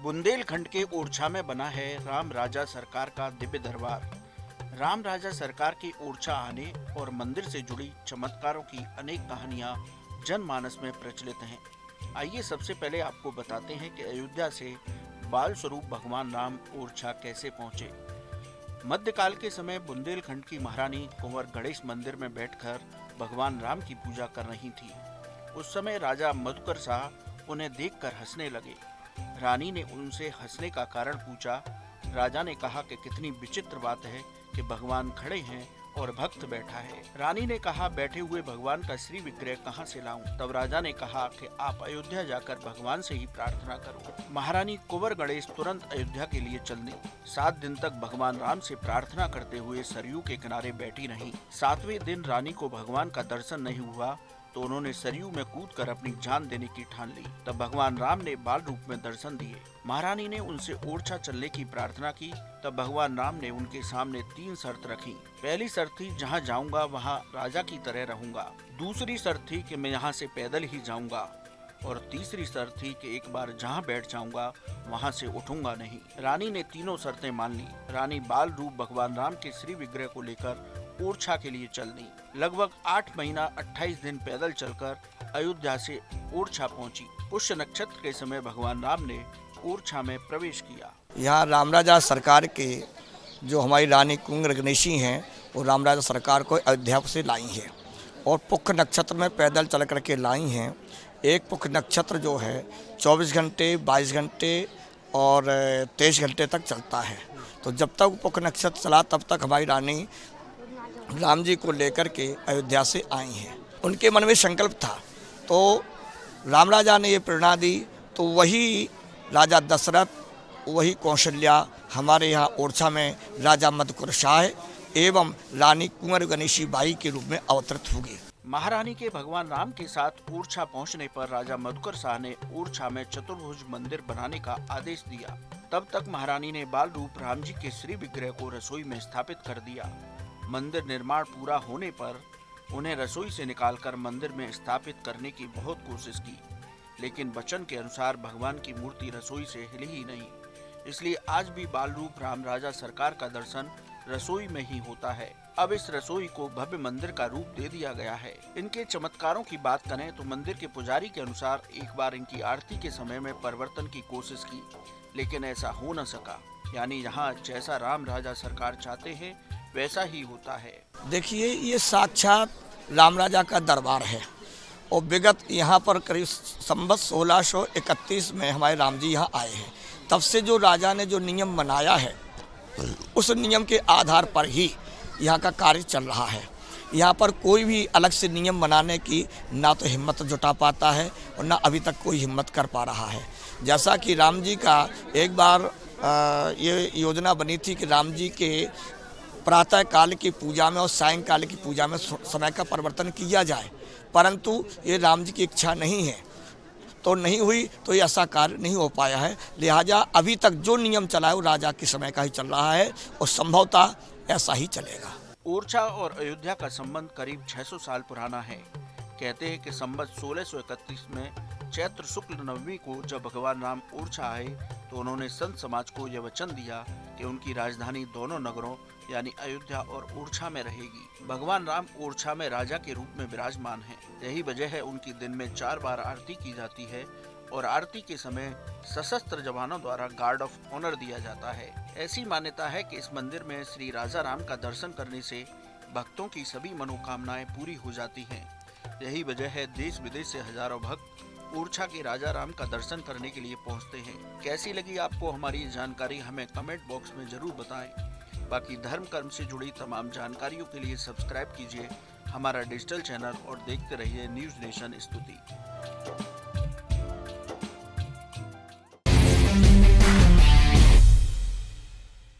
बुंदेलखंड के ओरछा में बना है राम राजा सरकार का दिव्य दरबार। राम राजा सरकार के ओरछा आने और मंदिर से जुड़ी चमत्कारों की अनेक कहानियां जनमानस में प्रचलित हैं। आइए सबसे पहले आपको बताते हैं कि अयोध्या से बाल स्वरूप भगवान राम ओरछा कैसे पहुंचे। मध्यकाल के समय बुंदेलखंड की महारानी कुंवर गणेश मंदिर में बैठकर भगवान राम की पूजा कर रही थी। उस समय राजा मधुकर शाह उन्हें देखकर हंसने लगे। रानी ने उनसे हंसने का कारण पूछा। राजा ने कहा कि कितनी विचित्र बात है कि भगवान खड़े हैं और भक्त बैठा है। रानी ने कहा, बैठे हुए भगवान का श्री विग्रह कहाँ से लाऊं? तब राजा ने कहा कि आप अयोध्या जाकर भगवान से ही प्रार्थना करो। महारानी कुंवर गणेश तुरंत अयोध्या के लिए चल दी। 7 दिन तक भगवान राम से प्रार्थना करते हुए सरयू के किनारे बैठी रहीं। 7वें दिन रानी को भगवान का दर्शन नहीं हुआ तो उन्होंने सरयू में कूदकर अपनी जान देने की ठान ली। तब भगवान राम ने बाल रूप में दर्शन दिए। महारानी ने उनसे ओरछा चलने की प्रार्थना की। तब भगवान राम ने उनके सामने 3 शर्त रखी। पहली शर्त थी, जहाँ जाऊंगा वहाँ राजा की तरह रहूंगा। दूसरी शर्त थी कि मैं यहाँ से पैदल ही जाऊंगा। और तीसरी शर्त थी कि एक बार जहाँ बैठ जाऊंगा वहाँ से उठूंगा नहीं। रानी ने तीनों शर्तें मान ली। रानी बाल रूप भगवान राम के श्री विग्रह को लेकर ओरछा के लिए चल दी। लगभग 8 महीना 28 दिन पैदल चलकर अयोध्या से ओरछा पहुंची। पुष्य नक्षत्र के समय भगवान राम ने ओरछा में प्रवेश किया। यहाँ राम राजा सरकार के जो हमारी रानी कुंवर गणेशी हैं, वो राम राजा सरकार को अयोध्या से लाई हैं और पुष्य नक्षत्र में पैदल चल करके लाई हैं। एक पुष्य नक्षत्र जो है 24 घंटे, 22 घंटे और 23 घंटे तक चलता है। तो जब तक पुष्य नक्षत्र चला तब तक हमारी रानी राम जी को लेकर के अयोध्या से आई हैं। उनके मन में संकल्प था तो राम राजा ने ये प्रेरणा दी, तो वही राजा दशरथ, वही कौशल्या हमारे यहाँ ओरछा में राजा मधुकर शाह एवं रानी कुंवर गणेशी बाई के रूप में अवतरित होगी। महारानी के भगवान राम के साथ ओरछा पहुंचने पर राजा मधुकर शाह ने ओरछा में चतुर्भुज मंदिर बनाने का आदेश दिया। तब तक महारानी ने बाल रूप राम जी के श्री विग्रह को रसोई में स्थापित कर दिया। मंदिर निर्माण पूरा होने पर उन्हें रसोई से निकालकर मंदिर में स्थापित करने की बहुत कोशिश की, लेकिन वचन के अनुसार भगवान की मूर्ति रसोई से हिली ही नहीं। इसलिए आज भी बाल रूप राम राजा सरकार का दर्शन रसोई में ही होता है। अब इस रसोई को भव्य मंदिर का रूप दे दिया गया है। इनके चमत्कारों की बात करें तो मंदिर के पुजारी के अनुसार एक बार इनकी आरती के समय में परिवर्तन की कोशिश की, लेकिन ऐसा हो न सका। यानी यहाँ जैसा राम राजा सरकार चाहते हैं वैसा ही होता है। देखिए, ये साक्षात राम राजा का दरबार है और विगत यहाँ पर करीब संवत 1631 में हमारे राम जी यहाँ आए हैं। तब से जो राजा ने जो नियम बनाया है उस नियम के आधार पर ही यहाँ का कार्य चल रहा है। यहाँ पर कोई भी अलग से नियम बनाने की ना तो हिम्मत जुटा पाता है और ना अभी तक कोई हिम्मत कर पा रहा है। जैसा कि राम जी का एक बार ये योजना बनी थी कि राम जी के प्रातः काल की पूजा में और सायंकाल की पूजा में समय का परिवर्तन किया जाए, परंतु ये राम जी की इच्छा नहीं है तो नहीं हुई, तो ये ऐसा कार्य नहीं हो पाया है। लिहाजा अभी तक जो नियम चला है वो राजा के समय का ही चल रहा है और संभवतः ऐसा ही चलेगा। ओरछा और अयोध्या का संबंध करीब 600 साल पुराना है। कहते हैं कि संवत 1631 में चैत्र शुक्ल नवमी को जब भगवान राम ओरछा आए तो उन्होंने संत समाज को यह वचन दिया कि उनकी राजधानी दोनों नगरों यानी अयोध्या और ओरछा में रहेगी। भगवान राम ओरछा में राजा के रूप में विराजमान हैं। यही वजह है उनकी दिन में 4 बार आरती की जाती है और आरती के समय सशस्त्र जवानों द्वारा गार्ड ऑफ ऑनर दिया जाता है। ऐसी मान्यता है कि इस मंदिर में श्री राजा राम का दर्शन करने से भक्तों की सभी मनोकामनाएं पूरी हो जाती हैं। यही वजह है देश विदेश से हजारों भक्त ओरछा के राजा राम का दर्शन करने के लिए पहुंचते हैं। कैसी लगी आपको हमारी जानकारी, हमें कमेंट बॉक्स में जरूर बताएं। बाकी धर्म कर्म से जुड़ी तमाम जानकारियों के लिए सब्सक्राइब कीजिए हमारा डिजिटल चैनल और देखते रहिए न्यूज़ नेशन स्तुति।